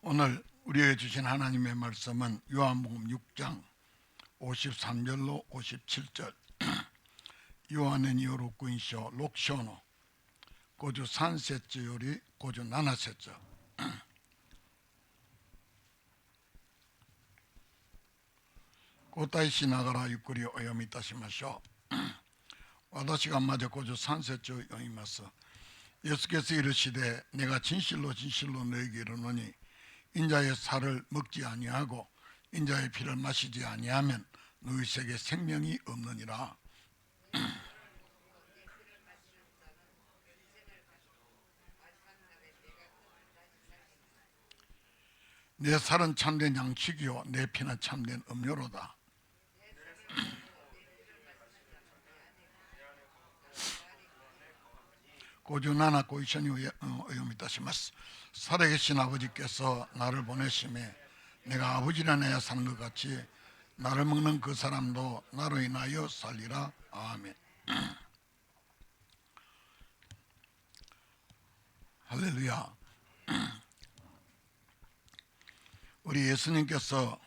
오늘 우리에게 주신 하나님의 말씀은 요한복음 6장 53절로 57절. 요한의 요로 인쇼 록쇼노 고주 산세츠 요리 고주 나나세츠. 고타이しながらゆっくりお読みいたしましょう。私がまず고주 산세츠を読みます。 예수께서 이르시되 내가 진실로 진실로 너에게 이르노니 인자의 살을 먹지 아니하고 인자의 피를 마시지 아니하면 너희에게 생명이 없느니라. 내 살은 참된 양식이요 내 피는 참된 음료로다. 고주 나나 고이션이 의미다시마스. 살아계신 아버지께서 나를 보내심에 내가 아버지라 해야 사는 것 같이 나를 먹는 그 사람도 나로 인하여 살리라. 아멘. 할렐루야. 우리 예수님께서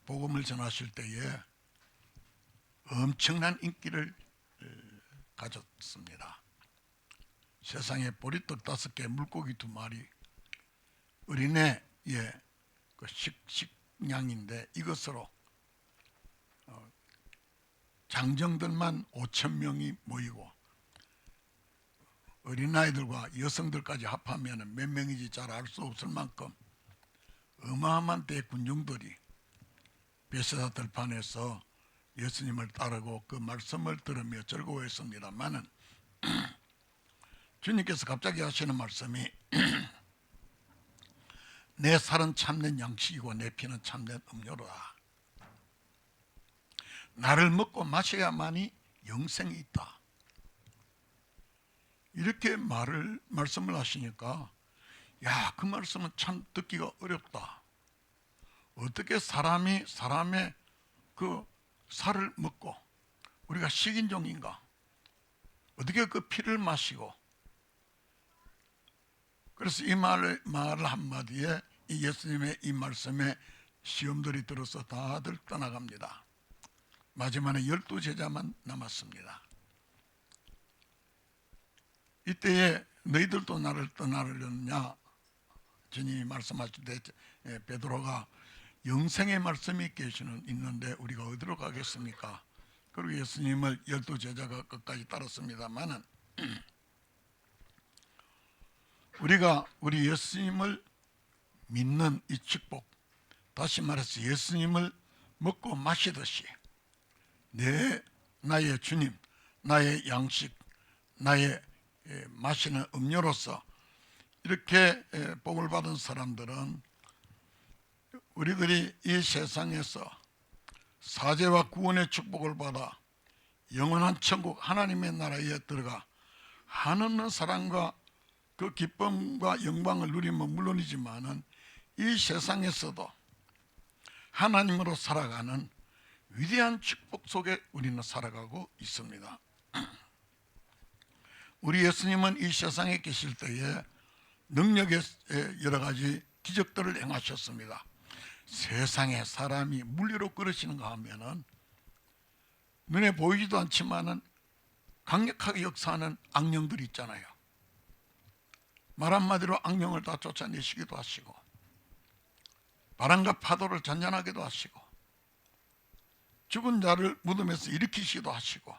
복음을 전하실 때에 엄청난 인기를 가졌습니다. 세상에 보리떡 5개, 물고기 2마리, 어린애의 그 식량인데 이것으로 장정들만 5,000명이 모이고 어린아이들과 여성들까지 합하면 몇 명인지 잘 알 수 없을 만큼 어마어마한 대군중들이 베세다 들판에서 예수님을 따르고 그 말씀을 들으며 즐거워했습니다마는 주님께서 갑자기 하시는 말씀이 내 살은 참된 양식이고 내 피는 참된 음료로다. 나를 먹고 마셔야만이 영생이 있다. 이렇게 말씀을 하시니까 야, 그 말씀은 참 듣기가 어렵다. 어떻게 사람이 사람의 그 살을 먹고 우리가 식인종인가? 어떻게 그 피를 마시고? 그래서 이 말 한마디에 이 예수님의 이 말씀에 시험들이 들어서 다들 떠나갑니다. 마지막에 12제자만 남았습니다. 이때에 너희들도 나를 떠나려느냐? 주님이 말씀하실 때 베드로가 영생의 말씀이 있는데 우리가 어디로 가겠습니까? 그리고 예수님을 12제자가 끝까지 따랐습니다마는 우리가 우리 예수님을 믿는 이 축복, 다시 말해서 예수님을 먹고 마시듯이 나의 주님, 나의 양식, 나의 마시는 음료로서 이렇게 복을 받은 사람들은 우리들이 이 세상에서 사죄와 구원의 축복을 받아 영원한 천국 하나님의 나라에 들어가 한없는 사랑과 그 기쁨과 영광을 누리면 물론이지만은 이 세상에서도 하나님으로 살아가는 위대한 축복 속에 우리는 살아가고 있습니다. 우리 예수님은 이 세상에 계실 때에 능력의 여러 가지 기적들을 행하셨습니다. 세상에 사람이 물리로 끌으시는가 하면은 눈에 보이지도 않지만은 강력하게 역사하는 악령들이 있잖아요. 말 한마디로 악령을 다 쫓아내시기도 하시고 바람과 파도를 잔잔하게도 하시고 죽은 자를 무덤에서 일으키시기도 하시고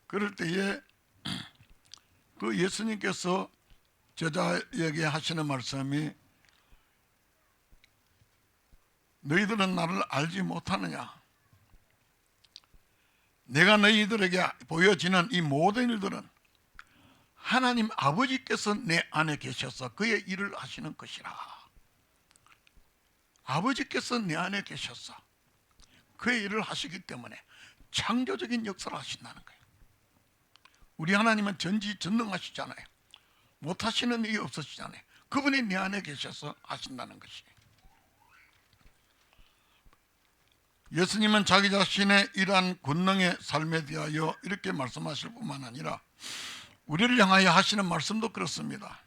그럴 때에 그 예수님께서 제자에게 하시는 말씀이 너희들은 나를 알지 못하느냐? 내가 너희들에게 보여지는 이 모든 일들은 하나님 아버지께서 내 안에 계셔서 그의 일을 하시는 것이라. 아버지께서 내 안에 계셔서 그의 일을 하시기 때문에 창조적인 역사를 하신다는 거예요. 우리 하나님은 전지전능하시잖아요. 못하시는 일이 없으시잖아요. 그분이 내 안에 계셔서 하신다는 것이에요. 예수님은 자기 자신의 이러한 권능의 삶에 대하여 이렇게 말씀하실 뿐만 아니라 우리를 향하여 하시는 말씀도 그렇습니다.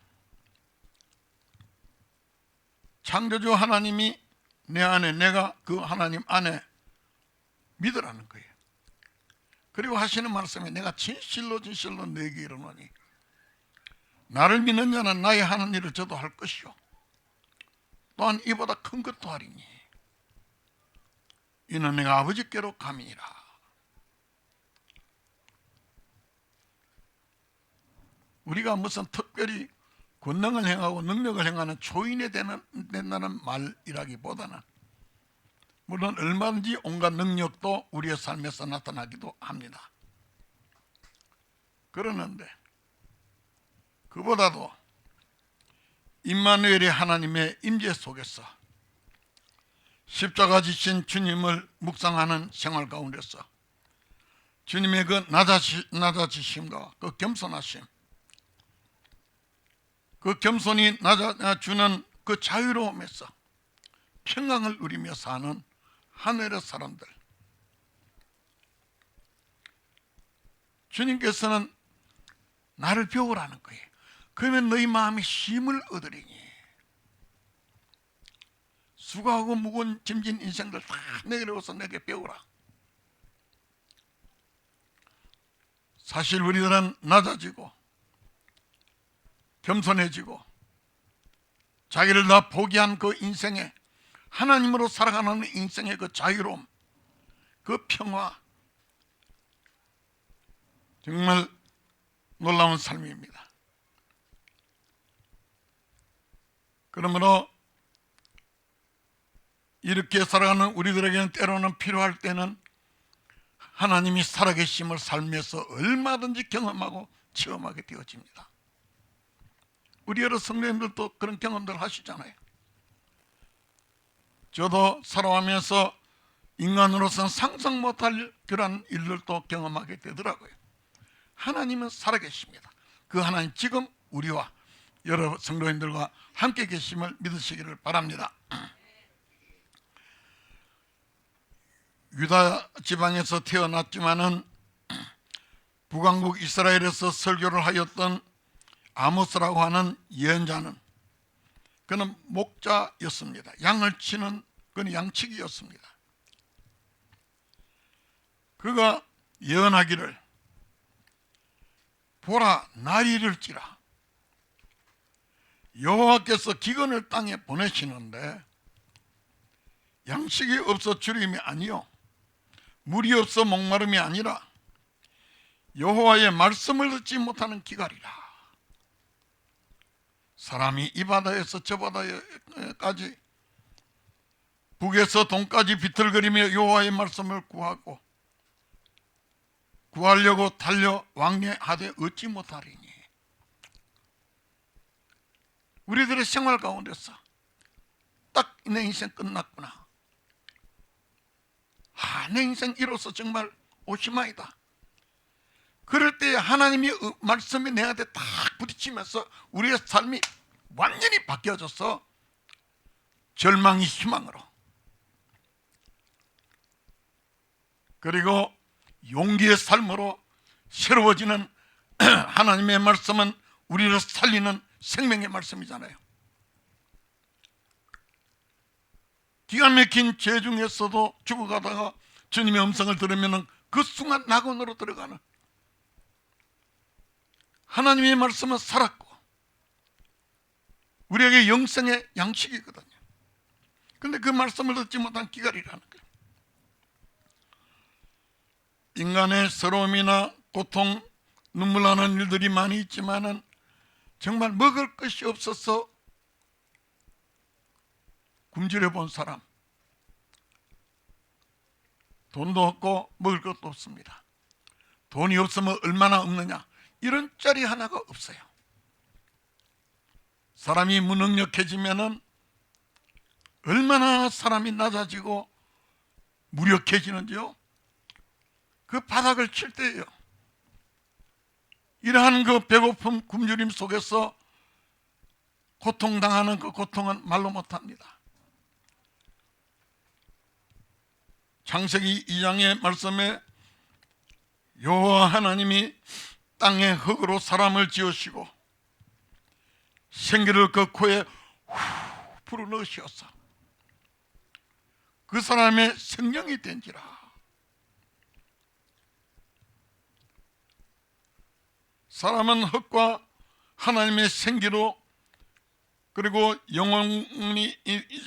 창조주 하나님이 내 안에, 내가 그 하나님 안에 믿으라는 거예요. 그리고 하시는 말씀에 내가 진실로 진실로 너에게 이르노니 나를 믿는 자는 나의 하는 일을 저도 할 것이요 또한 이보다 큰 것도 하리니 이는 내가 아버지께로 감이니라. 우리가 무슨 특별히 권능을 행하고 능력을 행하는 초인이 된다는 말이라기보다는 물론 얼마든지 온갖 능력도 우리의 삶에서 나타나기도 합니다. 그러는데 그보다도 임마누엘의 하나님의 임재 속에서 십자가 지신 주님을 묵상하는 생활 가운데서 주님의 그 낮아지심과 그 겸손하심, 그 겸손이 주는 그 자유로움에서 평강을 누리며 사는 하늘의 사람들, 주님께서는 나를 배우라는 거예요. 그러면 너희 마음이 힘을 얻으리니 수고하고 무거운 짐진 인생들 다 내려오서 내게 배우라. 사실 우리들은 낮아지고 겸손해지고 자기를 다 포기한 그 인생에 하나님으로 살아가는 인생의 그 자유로움, 그 평화, 정말 놀라운 삶입니다. 그러므로 이렇게 살아가는 우리들에게는 때로는 필요할 때는 하나님이 살아계심을 삶에서 얼마든지 경험하고 체험하게 되어집니다. 우리 여러 성도님들도 그런 경험들 하시잖아요. 저도 살아가면서 인간으로서는 상상 못할 그런 일들도 경험하게 되더라고요. 하나님은 살아계십니다. 그 하나님 지금 우리와 여러 성도님들과 함께 계심을 믿으시기를 바랍니다. 유다 지방에서 태어났지만은 북왕국 이스라엘에서 설교를 하였던 아모스라고 하는 예언자는 그는 목자였습니다. 양을 치는 그는 양치기였습니다. 그가 예언하기를 보라 날이 이를지라 여호와께서 기근을 땅에 보내시는데 양식이 없어 주림이 아니요 물이 없어 목마름이 아니라 여호와의 말씀을 듣지 못하는 기갈이라. 사람이 이 바다에서 저 바다까지 북에서 동까지 비틀거리며 여호와의 말씀을 구하려고 달려 왕래하되 얻지 못하리니. 우리들의 생활 가운데서 딱 내 인생 끝났구나, 내 인생 이로써 정말 오시마이다. 그럴 때 하나님의 말씀이 내한테 딱 부딪히면서 우리의 삶이 완전히 바뀌어져서 절망이 희망으로, 그리고 용기의 삶으로 새로워지는 하나님의 말씀은 우리를 살리는 생명의 말씀이잖아요. 기가 막힌 죄 중에서도 죽어가다가 주님의 음성을 들으면 그 순간 낙원으로 들어가는 하나님의 말씀은 살았고 우리에게 영생의 양식이거든요. 그런데 그 말씀을 듣지 못한 기갈이라는 거예요. 인간의 서러움이나 고통, 눈물 나는 일들이 많이 있지만은 정말 먹을 것이 없어서 굶주려 본 사람, 돈도 없고 먹을 것도 없습니다. 돈이 없으면 얼마나 없느냐, 이런 짤이 하나가 없어요. 사람이 무능력해지면은 얼마나 사람이 낮아지고 무력해지는지요. 그 바닥을 칠 때예요. 이러한 그 배고픔, 굶주림 속에서 고통당하는 그 고통은 말로 못합니다. 창세기 2장의 말씀에 여호와 하나님이 땅에 흙으로 사람을 지으시고 생기를 그 코에 불어넣으셔서 그 사람의 생명이 된지라. 사람은 흙과 하나님의 생기로, 그리고 영혼이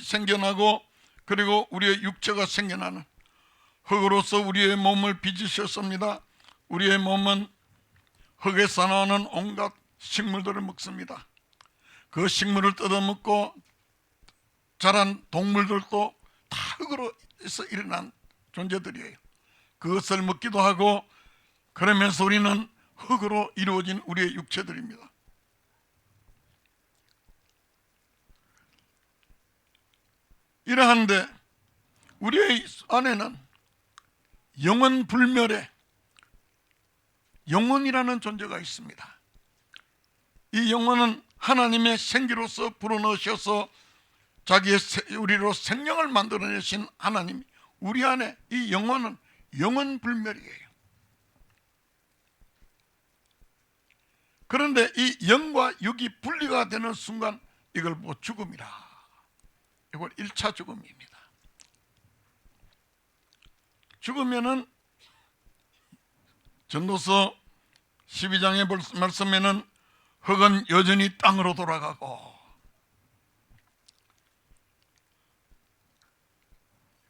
생겨나고, 그리고 우리의 육체가 생겨나는 흙으로서 우리의 몸을 빚으셨습니다. 우리의 몸은 흙에서 나오는 온갖 식물들을 먹습니다. 그 식물을 뜯어먹고 자란 동물들도 다 흙으로서 일어난 존재들이에요. 그것을 먹기도 하고, 그러면서 우리는 흙으로 이루어진 우리의 육체들입니다. 이러한데 우리의 안에는 영원 불멸의 영혼이라는 존재가 있습니다. 이 영혼은 하나님의 생기로서 불어넣으셔서 자기의 우리로 생명을 만들어내신 하나님, 우리 안에 이 영혼은 영원 불멸이에요. 그런데 이 영과 육이 분리가 되는 순간 이걸 뭐 죽음이라. 이걸 1차 죽음입니다. 죽으면은 전도서 12장의 말씀에는 흙은 여전히 땅으로 돌아가고,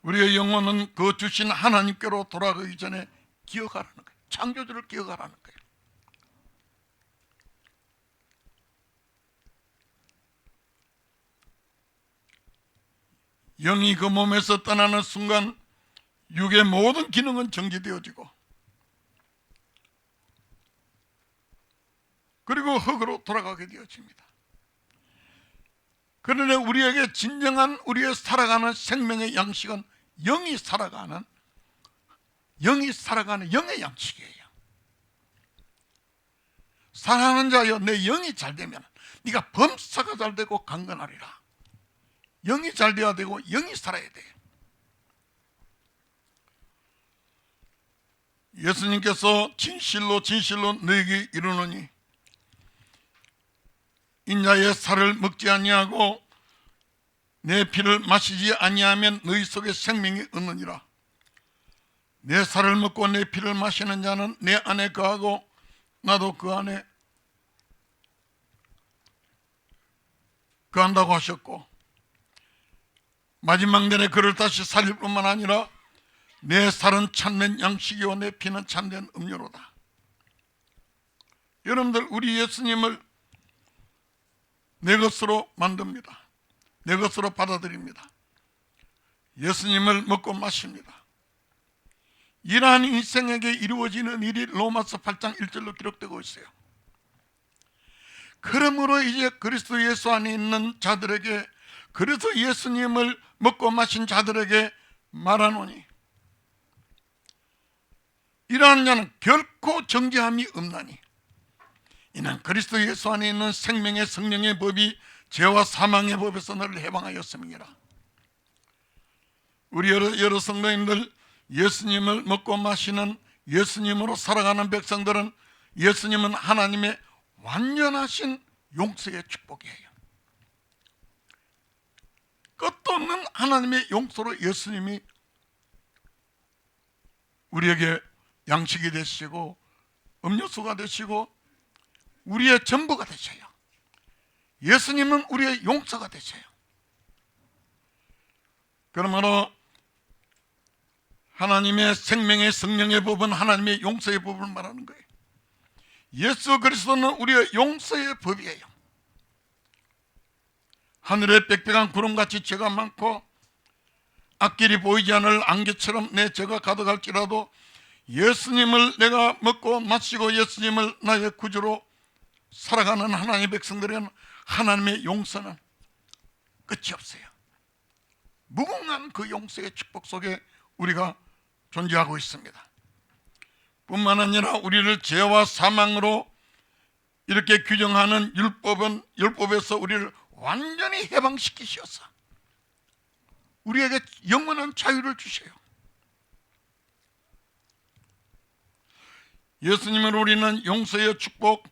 우리의 영혼은 그 주신 하나님께로 돌아가기 전에 기억하라는 거예요. 창조주를 기억하라는 거예요. 영이 그 몸에서 떠나는 순간 육의 모든 기능은 정지되어지고, 그리고 흙으로 돌아가게 되어집니다. 그런데 우리에게 진정한 우리의 살아가는 생명의 양식은 영이 살아가는 영의 양식이에요. 사랑하는 자여, 내 영이 잘 되면 네가 범사가 잘 되고 강건하리라. 영이 잘 되어야 되고 영이 살아야 돼요. 예수님께서 진실로 진실로 너희에게 이르노니 인자의 살을 먹지 아니하고 내 피를 마시지 아니하면 너희 속에 생명이 없느니라. 내 살을 먹고 내 피를 마시는 자는 내 안에 거하고 나도 그 안에 거한다고 하셨고, 마지막 날에 그를 다시 살릴 뿐만 아니라 내 살은 참된 양식이요 내 피는 참된 음료로다. 여러분들, 우리 예수님을 내 것으로 만듭니다. 내 것으로 받아들입니다. 예수님을 먹고 마십니다. 이러한 인생에게 이루어지는 일이 로마서 8장 1절로 기록되고 있어요. 그러므로 이제 그리스도 예수 안에 있는 자들에게, 그래서 예수님을 먹고 마신 자들에게 말하노니 이러한 자는 결코 정죄함이 없나니 이는 그리스도 예수 안에 있는 생명의 성령의 법이 죄와 사망의 법에서 너를 해방하였음이니라. 우리 여러 성도님들, 예수님을 먹고 마시는, 예수님으로 살아가는 백성들은 예수님은 하나님의 완전하신 용서의 축복이에요. 끝도 없는 하나님의 용서로 예수님이 우리에게 양식이 되시고 음료수가 되시고 우리의 전부가 되셔요. 예수님은 우리의 용서가 되셔요. 그러므로 하나님의 생명의 성령의 법은 하나님의 용서의 법을 말하는 거예요. 예수 그리스도는 우리의 용서의 법이에요. 하늘에 빽빽한 구름같이 죄가 많고 앞길이 보이지 않을 안개처럼 내 죄가 가득할지라도 예수님을 내가 먹고 마시고 예수님을 나의 구주로 살아가는 하나님의 백성들은 하나님의 용서는 끝이 없어요. 무궁한 그 용서의 축복 속에 우리가 존재하고 있습니다. 뿐만 아니라 우리를 죄와 사망으로 이렇게 규정하는 율법은, 율법에서 우리를 완전히 해방시키셔서 우리에게 영원한 자유를 주셔요. 예수님으로 우리는 용서의 축복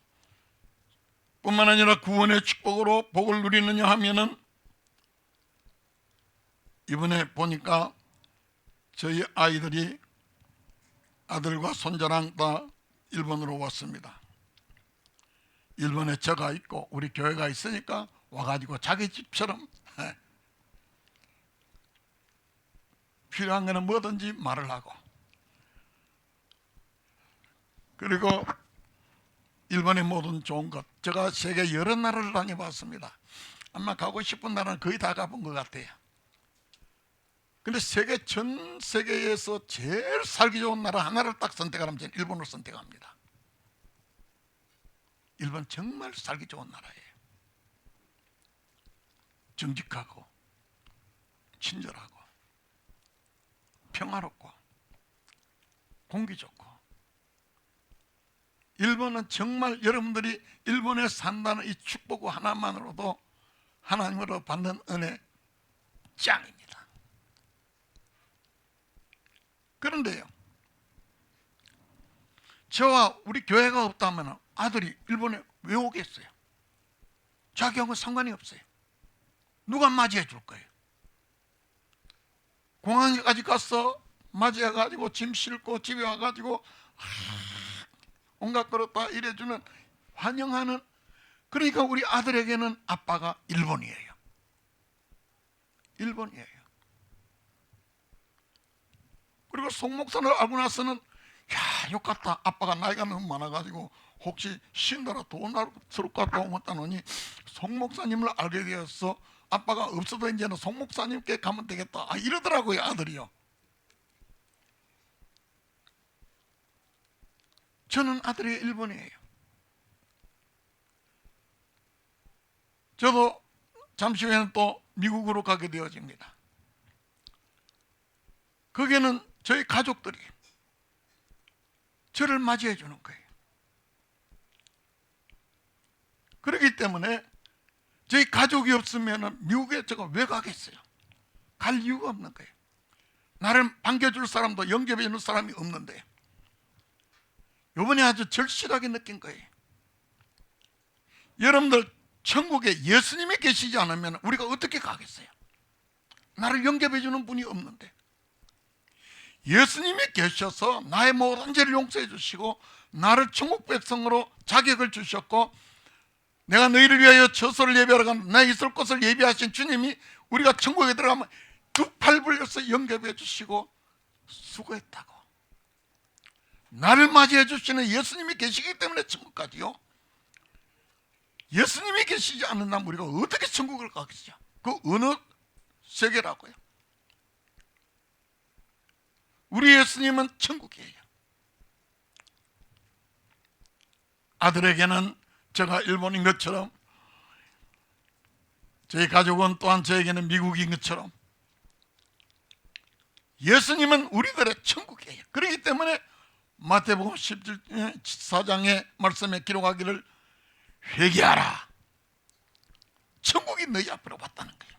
뿐만 아니라 구원의 축복으로 복을 누리느냐 하면은 이번에 보니까 저희 아이들이 아들과 손자랑 다 일본으로 왔습니다. 일본에 저가 있고 우리 교회가 있으니까 와가지고 자기 집처럼 필요한 거는 뭐든지 말을 하고, 그리고 일본의 모든 좋은 것, 제가 세계 여러 나라를 다녀봤습니다. 아마 가고 싶은 나라는 거의 다 가본 것 같아요. 근데 전 세계에서 제일 살기 좋은 나라 하나를 딱 선택하라면 저는 일본을 선택합니다. 일본 정말 살기 좋은 나라예요. 정직하고 친절하고 평화롭고 공기 좋고, 일본은 정말 여러분들이 일본에 산다는 이 축복 하나만으로도 하나님으로 받는 은혜 짱입니다. 그런데요, 저와 우리 교회가 없다면 아들이 일본에 왜 오겠어요? 자기하고 상관이 없어요. 누가 맞이해 줄 거예요? 공항에까지 가서 맞이해가지고 짐 싣고 집에 와가지고 온갖 거로 다 이래주는, 환영하는, 그러니까 우리 아들에게는 아빠가 일본이에요. 일본이에요. 그리고 송 목사를 알고 나서는 야, 욕같다. 아빠가 나이가 너무 많아가지고 혹시 신다라 도나스럽까 또 못하노니 송 목사님을 알게 되어서 아빠가 없어도 이제는 송 목사님께 가면 되겠다, 이러더라고요, 아들이요. 저는 아들이 일본이에요. 저도 잠시 후에는 또 미국으로 가게 되어집니다. 거기는 저희 가족들이 저를 맞이해 주는 거예요. 그렇기 때문에 저희 가족이 없으면 미국에 제가 왜 가겠어요? 갈 이유가 없는 거예요. 나를 반겨줄 사람도 영접해 주는 사람이 없는데, 이번에 아주 절실하게 느낀 거예요. 여러분들, 천국에 예수님이 계시지 않으면 우리가 어떻게 가겠어요? 나를 영접해 주는 분이 없는데, 예수님이 계셔서 나의 모든 죄를 용서해 주시고 나를 천국 백성으로 자격을 주셨고, 내가 너희를 위하여 처소를 예비하러 간 나 있을 곳을 예비하신 주님이 우리가 천국에 들어가면 두 팔 벌려서 영접해 주시고 수고했다고, 나를 맞이해 주시는 예수님이 계시기 때문에 천국 가지요. 예수님이 계시지 않는다면 우리가 어떻게 천국을 가겠어요? 그 어느 세계라고요? 우리 예수님은 천국이에요. 아들에게는 제가 일본인 것처럼, 저희 가족은 또한 저에게는 미국인 것처럼 예수님은 우리들의 천국이에요. 그렇기 때문에 마태복음 14장의 말씀에 기록하기를 회개하라, 천국이 너희 앞으로 왔다는 거예요.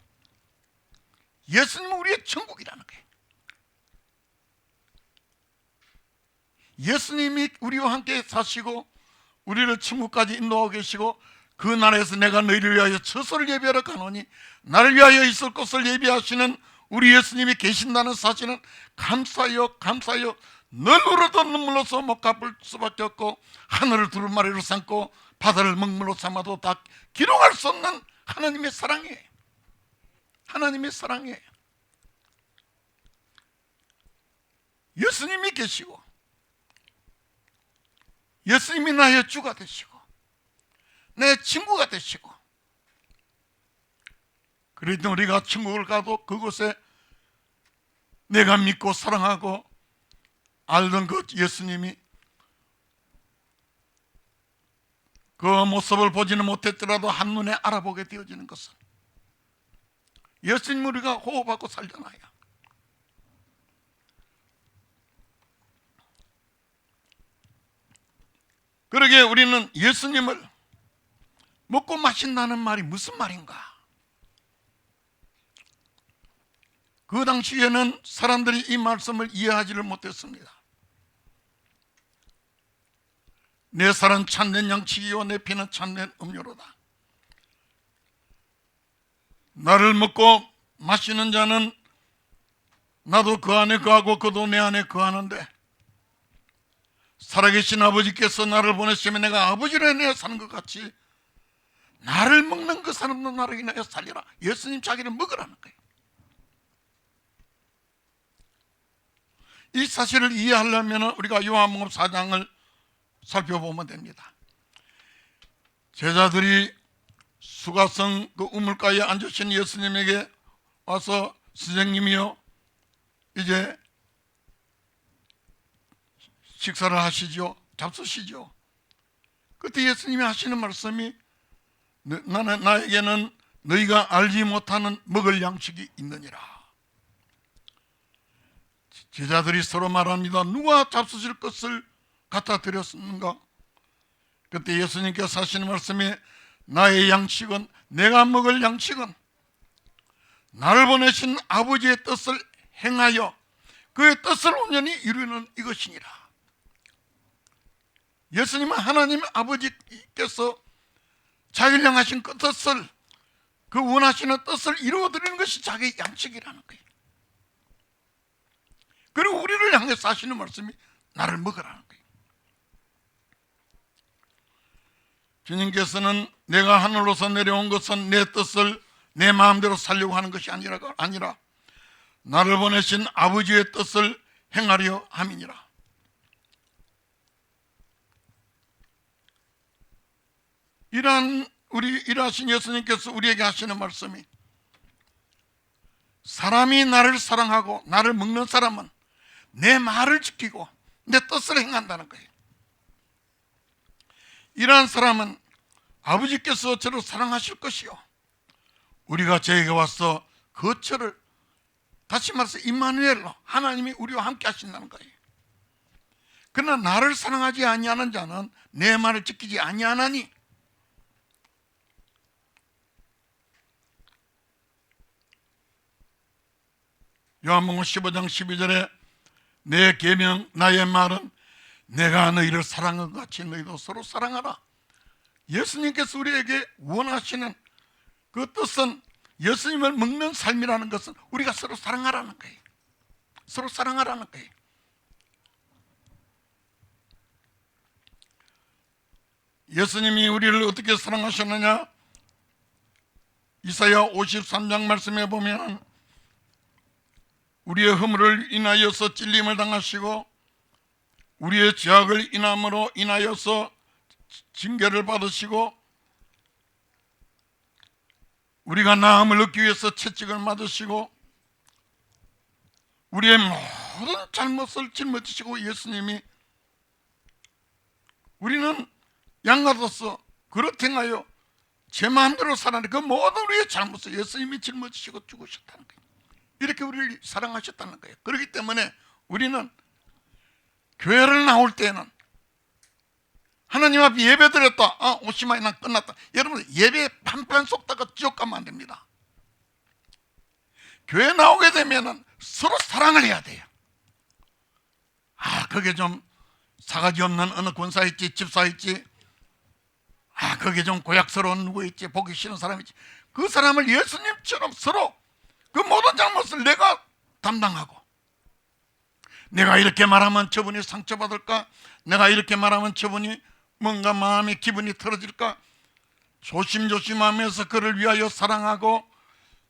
예수님은 우리의 천국이라는 거예요. 예수님이 우리와 함께 사시고 우리를 천국까지 인도하고 계시고, 그 나라에서 내가 너희를 위하여 처소를 예비하러 가노니 나를 위하여 있을 곳을 예비하시는 우리 예수님이 계신다는 사실은 감사하여 감사하여 늘 울어도 눈물로서 못 갚을 수밖에 없고, 하늘을 두루마리로 삼고 바다를 먹물로 삼아도 다 기록할 수 없는 하나님의 사랑이에요. 하나님의 사랑이에요. 예수님이 계시고 예수님이 나의 주가 되시고 내 친구가 되시고, 그래도 우리가 천국을 가도 그곳에 내가 믿고 사랑하고 알던 그 예수님이 그 모습을 보지는 못했더라도 한눈에 알아보게 되어지는 것은 예수님 우리가 호흡하고 살잖아요. 그러게 우리는 예수님을 먹고 마신다는 말이 무슨 말인가? 그 당시에는 사람들이 이 말씀을 이해하지를 못했습니다. 내 살은 참된 양식이요 내 피는 참된 음료로다. 나를 먹고 마시는 자는 나도 그 안에 거하고 그도 내 안에 거하는데 살아계신 아버지께서 나를 보내시면 내가 아버지로 인하여 사는 것 같이 나를 먹는 그 사람도 나를 인하여 살리라. 예수님 자기를 먹으라는 거예요. 이 사실을 이해하려면 우리가 요한복음 4장을 살펴보면 됩니다. 제자들이 수가성 그 우물가에 앉으신 예수님에게 와서 선생님이요, 이제 식사를 하시죠. 잡수시죠. 그때 예수님이 하시는 말씀이 나에게는 너희가 알지 못하는 먹을 양식이 있느니라. 제자들이 서로 말합니다. 누가 잡수실 것을 갖다 드렸는가? 그때 예수님께서 하시는 말씀이 나의 양식은, 내가 먹을 양식은 나를 보내신 아버지의 뜻을 행하여 그의 뜻을 온전히 이루는 이것이니라. 예수님은 하나님 아버지께서 자기를 향하신 그 뜻을, 그 원하시는 뜻을 이루어드리는 것이 자기의 양식이라는 거예요. 그리고 우리를 향해서 하시는 말씀이 나를 먹으라는 거예요. 주님께서는 내가 하늘로서 내려온 것은 내 뜻을 내 마음대로 살려고 하는 것이 아니라 나를 보내신 아버지의 뜻을 행하려 함이니라. 이러한 일하신 예수님께서 우리에게 하시는 말씀이, 사람이 나를 사랑하고 나를 먹는 사람은 내 말을 지키고 내 뜻을 행한다는 거예요. 이러한 사람은 아버지께서 저를 사랑하실 것이요, 우리가 저에게 와서 그 저를, 다시 말해서 임마누엘로 하나님이 우리와 함께 하신다는 거예요. 그러나 나를 사랑하지 아니하는 자는 내 말을 지키지 아니하나니, 요한복음 15장 12절에 내 계명 나의 말은 내가 너희를 사랑한 것 같이 너희도 서로 사랑하라. 예수님께서 우리에게 원하시는 그 뜻은, 예수님을 먹는 삶이라는 것은 우리가 서로 사랑하라는 거예요. 서로 사랑하라는 거예요. 예수님이 우리를 어떻게 사랑하셨느냐? 이사야 53장 말씀에 보면 우리의 허물을 인하여서 찔림을 당하시고 우리의 죄악을 인하여서 징계를 받으시고 우리가 나음을 얻기 위해서 채찍을 맞으시고 우리의 모든 잘못을 짊어지시고, 예수님이 우리는 양같아서 그릇 행하여 제 마음대로 살아내 그 모든 우리의 잘못을 예수님이 짊어지시고 죽으셨다는 거예요. 이렇게 우리를 사랑하셨다는 거예요. 그렇기 때문에 우리는 교회를 나올 때는 하나님 앞에 예배 드렸다, 오시마이 난 끝났다. 여러분, 예배에 판판 쏟다가 지옥 가면 안 됩니다. 교회 나오게 되면 서로 사랑을 해야 돼요. 그게 좀 사가지 없는 어느 권사 있지, 집사 있지, 그게 좀 고약스러운 누구 있지, 보기 싫은 사람 있지, 그 사람을 예수님처럼 서로 그 모든 잘못을 내가 담당하고, 내가 이렇게 말하면 저분이 상처받을까, 내가 이렇게 말하면 저분이 뭔가 마음의 기분이 틀어질까, 조심조심하면서 그를 위하여 사랑하고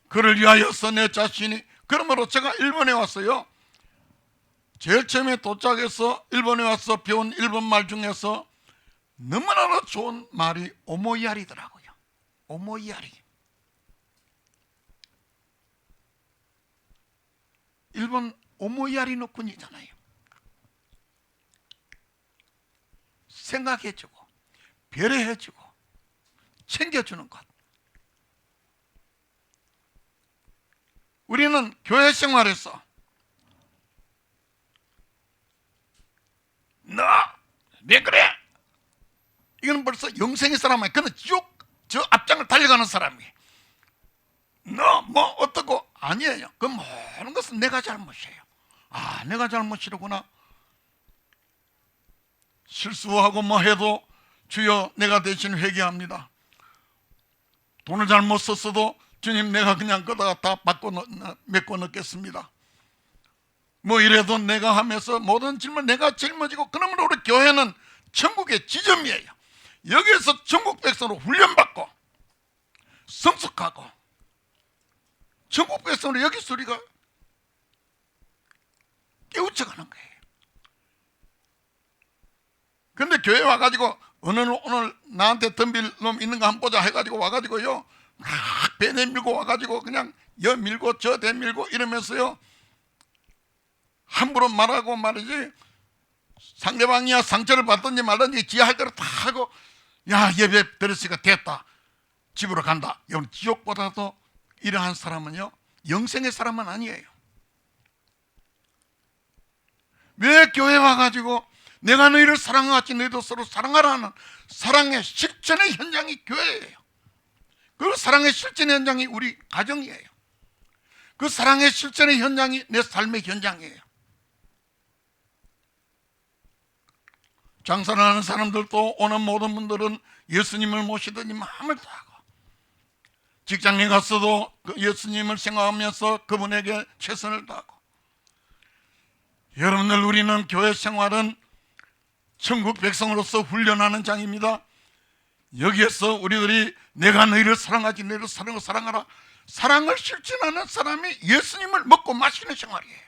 그를 위하여서 내 자신이, 그러므로 제가 일본에 왔어요. 제일 처음에 도착해서 일본에 와서 배운 일본 말 중에서 너무나도 좋은 말이 오모이야리더라고요. 오모이야리. 일본 오모이야리 노군이잖아요. 생각해주고 배려해주고 챙겨주는 것. 우리는 교회 생활에서 너 왜 그래? 이건 벌써 영생의 사람이야. 그는 쭉 저 앞장을 달려가는 사람이에요. 너 뭐 어떻고? 아니에요. 그 모든 것은 내가 잘못이에요. 내가 잘못이로구나. 실수하고 뭐 해도 주여 내가 대신 회개합니다. 돈을 잘못 썼어도 주님 내가 그냥 거다가 다 메꿔 넣겠습니다. 뭐 이래도 내가 하면서 모든 질문 내가 짊어지고, 그러므로 우리 교회는 천국의 지점이에요. 여기에서 천국 백성으로 훈련받고 성숙하고 천국 백성으로 여기서 우리가 깨우쳐가는 거예요. 근데 교회 와가지고 오늘 나한테 덤빌 놈 있는가 한번 보자 해가지고 와가지고요, 막 배 내밀고 와가지고 그냥 여 밀고 저 대 밀고 이러면서요, 함부로 말하고 말이지, 상대방이야 상처를 받든지 말든지 지 할 대로 다 하고, 야 예배 드렸으니까 됐다, 집으로 간다. 여러분, 지옥보다도 이러한 사람은요 영생의 사람은 아니에요. 왜 교회 와가지고 내가 너희를 사랑하지 너희도 서로 사랑하라는 사랑의 실천의 현장이 교회예요. 그 사랑의 실천의 현장이 우리 가정이에요. 그 사랑의 실천의 현장이 내 삶의 현장이에요. 장사를 하는 사람들도 오는 모든 분들은 예수님을 모시더니 마음을 다하고, 직장에 갔어도 예수님을 생각하면서 그분에게 최선을 다하고, 여러분들, 우리는 교회 생활은 천국 백성으로서 훈련하는 장입니다. 여기에서 우리들이 내가 너희를 사랑하지 너희를 사랑하라, 사랑을 실천하는 사람이 예수님을 먹고 마시는 생활이에요.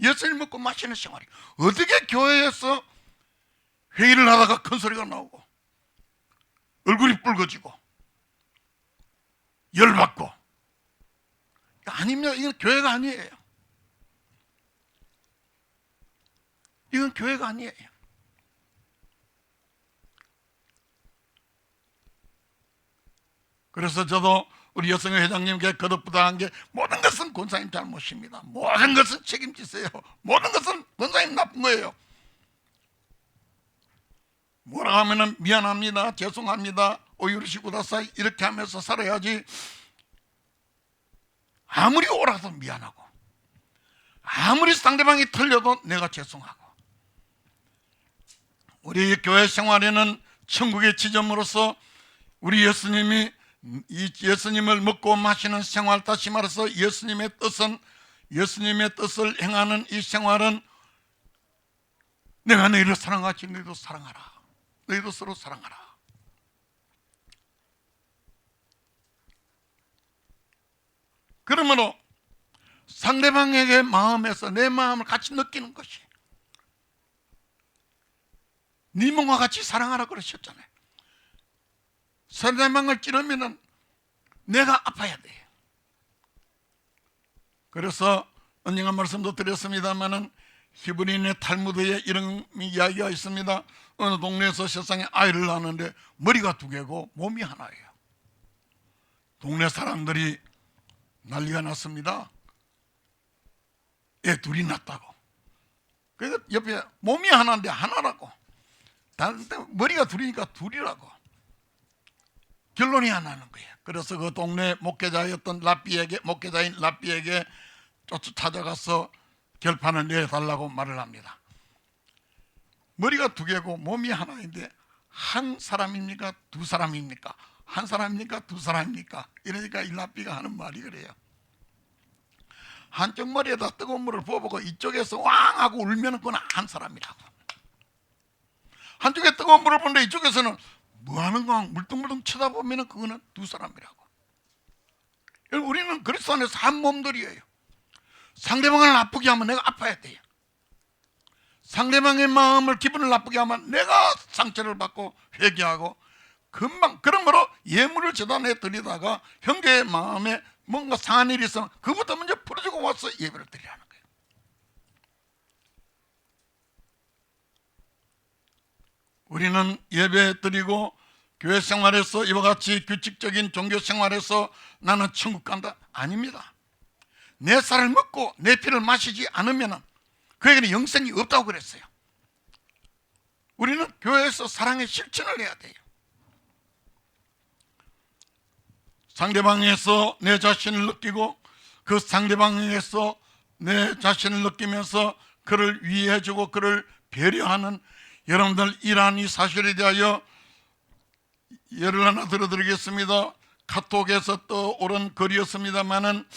예수님 먹고 마시는 생활이에요. 어떻게 교회에서 회의를 하다가 큰 소리가 나오고 얼굴이 붉어지고 열받고, 아닙니다. 이건 교회가 아니에요. 이건 교회가 아니에요. 그래서 저도 우리 여성회 회장님께 거듭부탁한 게, 모든 것은 권사님 잘못입니다. 모든 것은 책임지세요. 모든 것은 권사님 나쁜 거예요. 뭐라 하면은 미안합니다, 죄송합니다, 오유르시 구다사이 이렇게 하면서 살아야지. 아무리 오라도 미안하고, 아무리 상대방이 틀려도 내가 죄송하고. 우리 교회 생활에는 천국의 지점으로서 우리 예수님이 이 예수님을 먹고 마시는 생활, 다시 말해서 예수님의 뜻을 행하는 이 생활은, 내가 너희를 사랑하지 너희도 사랑하라, 너희도 서로 사랑하라. 그러므로 상대방에게 마음에서 내 마음을 같이 느끼는 것이, 네 몸과 같이 사랑하라 그러셨잖아요. 상대방을 찌르면은 내가 아파야 돼요. 그래서 언젠가 말씀도 드렸습니다만은 히브리인의 탈무드에 이런 이야기가 있습니다. 어느 동네에서 세상에 아이를 낳는데 머리가 두 개고 몸이 하나예요. 동네 사람들이 난리가 났습니다. 애 둘이 낳았다고. 그래서 옆에 몸이 하나인데 하나라고, 머리가 둘이니까 둘이라고. 결론이 하나는 거예요. 그래서 그 동네 목회자인 랍비에게 찾아가서 결판을 내달라고 말을 합니다. 머리가 두 개고 몸이 하나인데 한 사람입니까? 두 사람입니까? 한 사람입니까? 두 사람입니까? 이러니까 이 랍비가 하는 말이 그래요. 한쪽 머리에다 뜨거운 물을 부어보고 이쪽에서 왕 하고 울면 그건 한 사람이라고. 한쪽에 뜨거운 물을 부는데 이쪽에서는 뭐 하는 거야? 물뚱물뚱 쳐다보면 그거는 두 사람이라고. 우리는 그리스도 안에서 한 몸들이에요. 상대방을 나쁘게 하면 내가 아파야 돼요. 상대방의 마음을, 기분을 나쁘게 하면 내가 상처를 받고 회개하고, 금방, 그러므로 예물을 제단에 드리다가 형제의 마음에 뭔가 상한 일이 있으면 그것부터 먼저 풀어주고 와서 예배를 드리라는 거예요. 우리는 예배 드리고 교회 생활에서 이와 같이 규칙적인 종교 생활에서 나는 천국 간다? 아닙니다. 내 살을 먹고 내 피를 마시지 않으면 그에게는 영생이 없다고 그랬어요. 우리는 교회에서 사랑의 실천을 해야 돼요. 상대방에서 내 자신을 느끼고 그 상대방에서 내 자신을 느끼면서 그를 위해주고 그를 배려하는, 여러분들 이러한 이 사실에 대하여 예를 하나 들어드리겠습니다. 카톡에서 떠오른 글이었습니다마는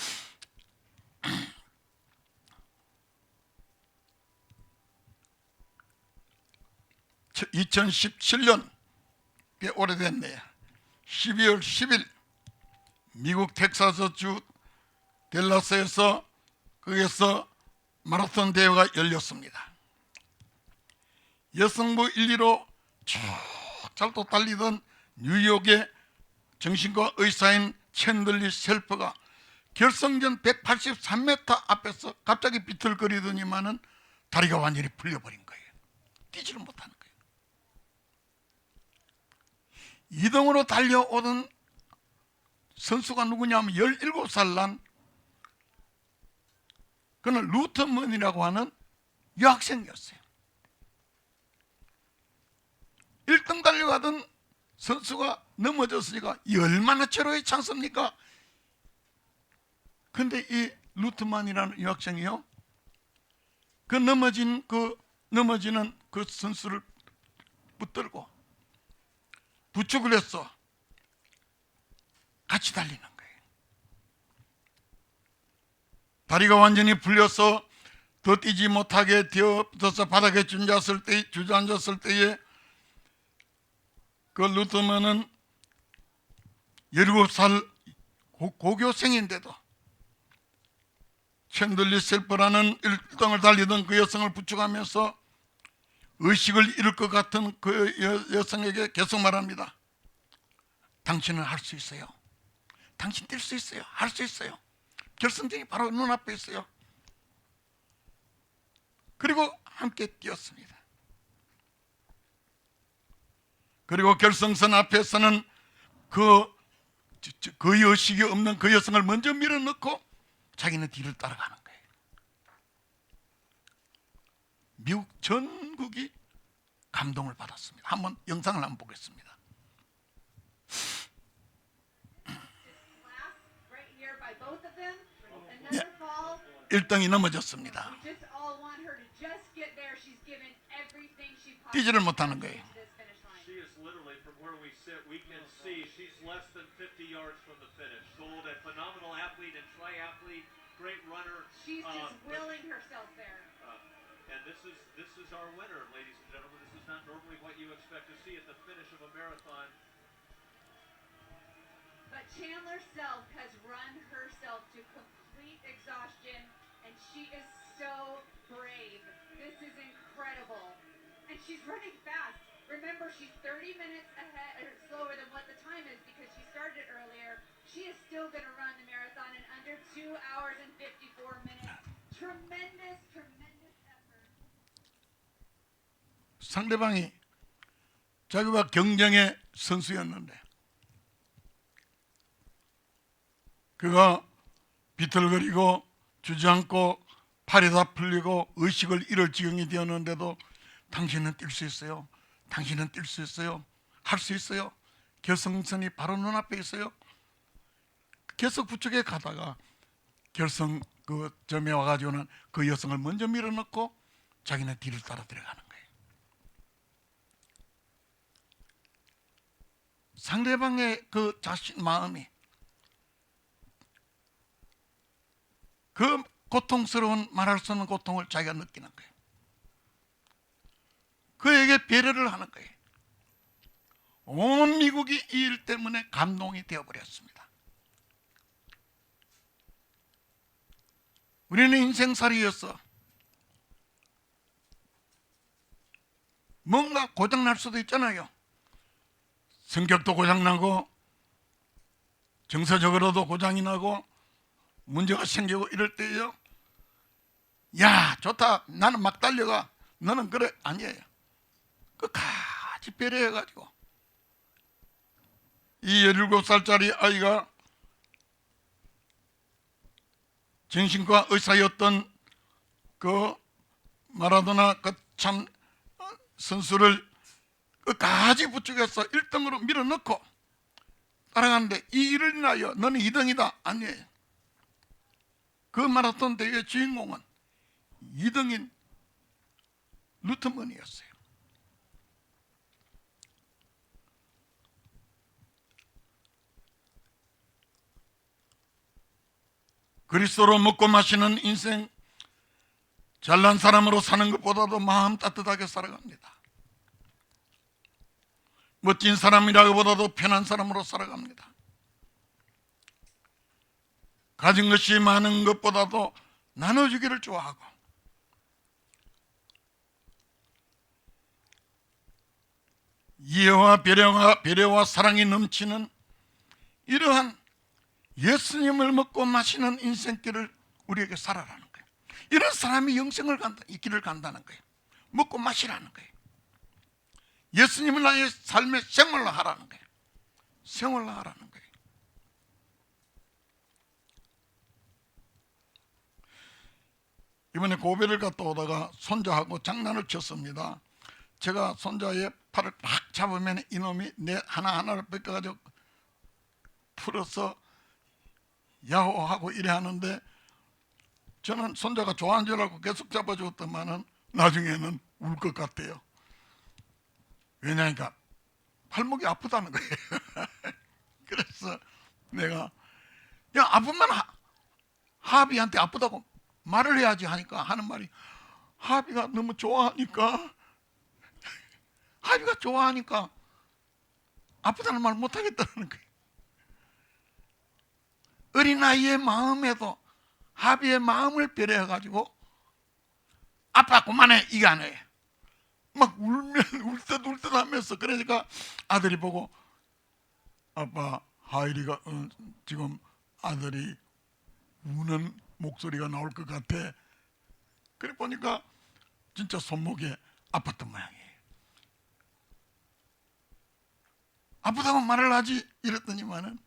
2017년, 꽤 오래됐네요. 12월 10일 미국 텍사스주 댈러스에서 거기서 마라톤 대회가 열렸습니다. 여성부 1, 2로 쭉 잘도 달리던 뉴욕의 정신과 의사인 챈들리 셀퍼가 결승전 183m 앞에서 갑자기 비틀거리더니만은 다리가 완전히 풀려버린 거예요. 뛰지를 못하는 거예요. 2등으로 달려오던 선수가 누구냐면 17살 난 그는 루트먼이라고 하는 여학생이었어요. 1등 달려가던 선수가 넘어졌으니까 얼마나 최로의 찬스입니까? 근데 이 루트만이라는 여학생이요, 넘어지는 그 선수를 붙들고 부축을 했어. 같이 달리는 거예요. 다리가 완전히 풀려서 더 뛰지 못하게 되어서 바닥에 주저앉았을 때에 그 루트먼은 17살 고교생인데도 챈들리 셀퍼라는 1등을 달리던 그 여성을 부축하면서 의식을 잃을 것 같은 그 여성에게 계속 말합니다. 당신은 할 수 있어요. 당신 뛸 수 있어요. 할 수 있어요. 결승전이 바로 눈앞에 있어요. 그리고 함께 뛰었습니다. 그리고 결승선 앞에서는 그 의식이 없는 그 여성을 먼저 밀어넣고 자기는 뒤를 따라가는 거예요. 미국 전국이 감동을 받았습니다. 한번 영상을 한번 보겠습니다. 1등이 넘어졌습니다. 뛰지를 못하는 거예요. We can see she's less than 50 yards from the finish. Gold, a phenomenal athlete and triathlete, great runner. She's just willing herself there. And this is our winner, ladies and gentlemen. This is not normally what you expect to see at the finish of a marathon. But Chandler Self has run herself to complete exhaustion, and she is so brave. This is incredible. And she's running fast. Remember, she's 30 minutes ahead or slower than what the time is because she started earlier. She is still going to run the marathon in under 2 hours and 54 minutes. Tremendous, tremendous effort. 상대방이 자기와 경쟁의 선수였는데 그가 비틀거리고 주저앉고 팔이 다 풀리고 의식을 잃을 지경이 되었는데도 당신은 뛸 수 있어요. 당신은 뛸 수 있어요. 할 수 있어요. 결승선이 바로 눈앞에 있어요. 계속 부축해 가다가 결승 그 점에 와가지고는 그 여성을 먼저 밀어넣고 자기는 뒤를 따라 들어가는 거예요. 상대방의 그 자신 마음이 그 고통스러운 말할 수 없는 고통을 자기가 느끼는 거예요. 그에게 배려를 하는 거예요. 온 미국이 이 일 때문에 감동이 되어버렸습니다. 우리는 인생살이였어. 뭔가 고장날 수도 있잖아요. 성격도 고장나고 정서적으로도 고장이 나고 문제가 생기고 이럴 때요, 야 좋다 나는 막 달려가 너는 그래 아니에요. 끝까지 배려해가지고 이 17살짜리 아이가 정신과 의사였던 그 마라도나 그 참 선수를 끝까지 부축해서 1등으로 밀어넣고 따라가는데 이 일을 인하여 너는 2등이다 아니에요. 그 마라톤 대회의 주인공은 2등인 루트먼이었어요. 그리스도로 먹고 마시는 인생, 잘난 사람으로 사는 것보다도 마음 따뜻하게 살아갑니다. 멋진 사람이라기보다도 편한 사람으로 살아갑니다. 가진 것이 많은 것보다도 나눠주기를 좋아하고, 이해와 배려와 사랑이 넘치는 이러한 예수님을 먹고 마시는 인생길을 우리에게 살아라는 거예요. 이런 사람이 영생을 간다, 이 길을 간다는 거예요. 먹고 마시라는 거예요. 예수님을 나의 삶의 생활로 하라는 거예요. 생활로 하라는 거예요. 이번에 고베를 갔다 오다가 손자하고 장난을 쳤습니다. 제가 손자의 팔을 팍 잡으면 이놈이 내 하나하나를 뺏겨가지고 풀어서 야호하고 이래 하는데, 저는 손자가 좋아하는 줄 알고 계속 잡아줬더만은 나중에는 울 것 같아요. 왜냐니까 팔목이 아프다는 거예요. 그래서 내가 야, 아프면 하비한테 아프다고 말을 해야지 하니까 하는 말이, 하비가 너무 좋아하니까 아프다는 말 못하겠다는 거예요. 어린아이의 마음에도 하비의 마음을 배려해가지고 아빠 그만해 이게 아니에요. 막 울면 울듯 하면서, 그러니까 아들이 보고, 아빠 하일이가 지금 아들이 우는 목소리가 나올 것 같아. 그래 보니까 진짜 손목에 아팠던 모양이에요. 아프다고 말을 하지 이랬더니만은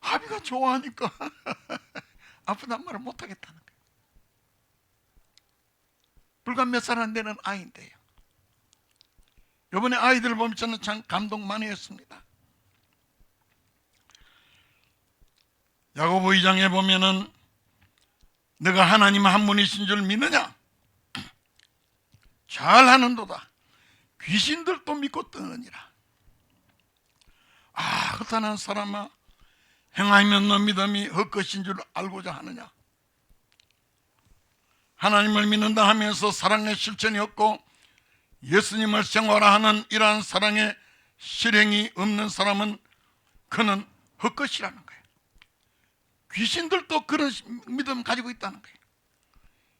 하비가 좋아하니까 아프단 말을 못하겠다는 거예요. 불과 몇 살 안 되는 아이인데요. 이번에 아이들을 보면 저는 참 감동 많이 했습니다. 야고보 2장에 보면은 너가 하나님 한 분이신 줄 믿느냐? 잘하는도다. 귀신들도 믿고 뜨느니라. 아, 그렇다는 사람아, 행하면 너 믿음이 헛것인 줄 알고자 하느냐? 하나님을 믿는다 하면서 사랑의 실천이 없고 예수님을 생활화하는 이러한 사랑의 실행이 없는 사람은 그는 헛것이라는 거예요. 귀신들도 그런 믿음 가지고 있다는 거예요.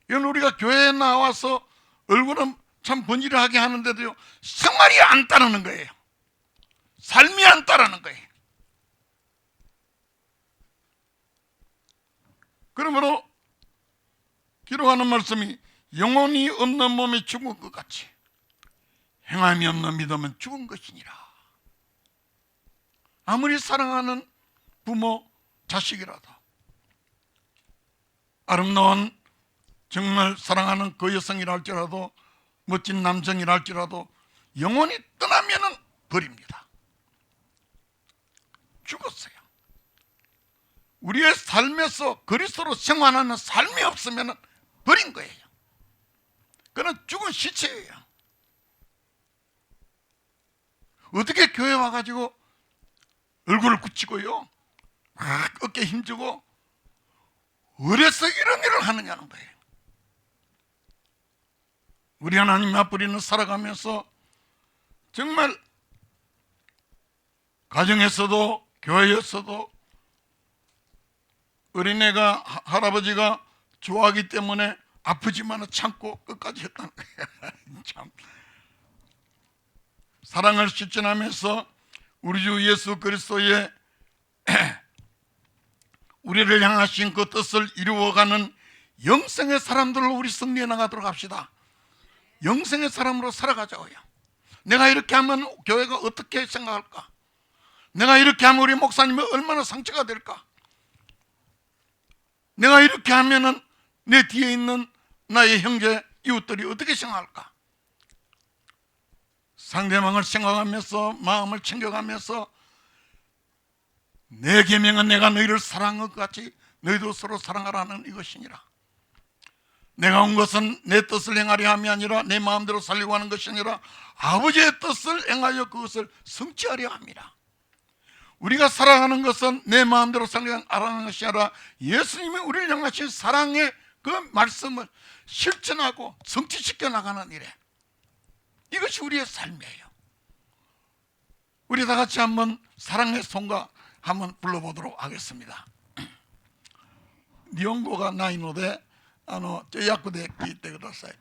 이건 우리가 교회에 나와서 얼굴은 참 번지르하게 하는데도요, 생활이 안 따르는 거예요. 삶이 안 따르는 거예요. 그러므로 기록하는 말씀이 영혼이 없는 몸이 죽은 것 같이 행함이 없는 믿음은 죽은 것이니라. 아무리 사랑하는 부모, 자식이라도, 아름다운 정말 사랑하는 그 여성이라 할지라도, 멋진 남성이라 할지라도 영혼이 떠나면은 버립니다. 죽었어요. 우리의 삶에서 그리스도로 생활하는 삶이 없으면 버린 거예요. 그는 죽은 시체예요. 어떻게 교회 와가지고 얼굴을 굳히고요, 막 어깨 힘주고 어려서 이런 일을 하느냐는 거예요. 우리 하나님 앞으로는 살아가면서 정말 가정에서도 교회에서도 어린애가 할아버지가 좋아하기 때문에 아프지만 참고 끝까지 했다는 거예요. 참 사랑을 실천하면서 우리 주 예수 그리스도의 우리를 향하신 그 뜻을 이루어가는 영생의 사람들로 우리 승리해 나가도록 합시다. 영생의 사람으로 살아가자고요. 내가 이렇게 하면 교회가 어떻게 생각할까? 내가 이렇게 하면 우리 목사님이 얼마나 상처가 될까? 내가 이렇게 하면은 내 뒤에 있는 나의 형제 이웃들이 어떻게 생각할까? 상대방을 생각하면서 마음을 챙겨가면서 내 계명은 내가 너희를 사랑한 것 같이 너희도 서로 사랑하라는 이것이니라. 내가 온 것은 내 뜻을 행하려 함이 아니라 내 마음대로 살려고 하는 것이 아니라 아버지의 뜻을 행하여 그것을 성취하려 함이라. 우리가 살아가는 것은 내 마음대로 살려고 하는 것이 아니라 예수님이 우리를 향하신 사랑의 그 말씀을 실천하고 성취시켜 나가는 일에, 이것이 우리의 삶이에요. 우리 다 같이 한번 사랑의 송가 한번 불러보도록 하겠습니다. 日本語がないので訳で聞いてください。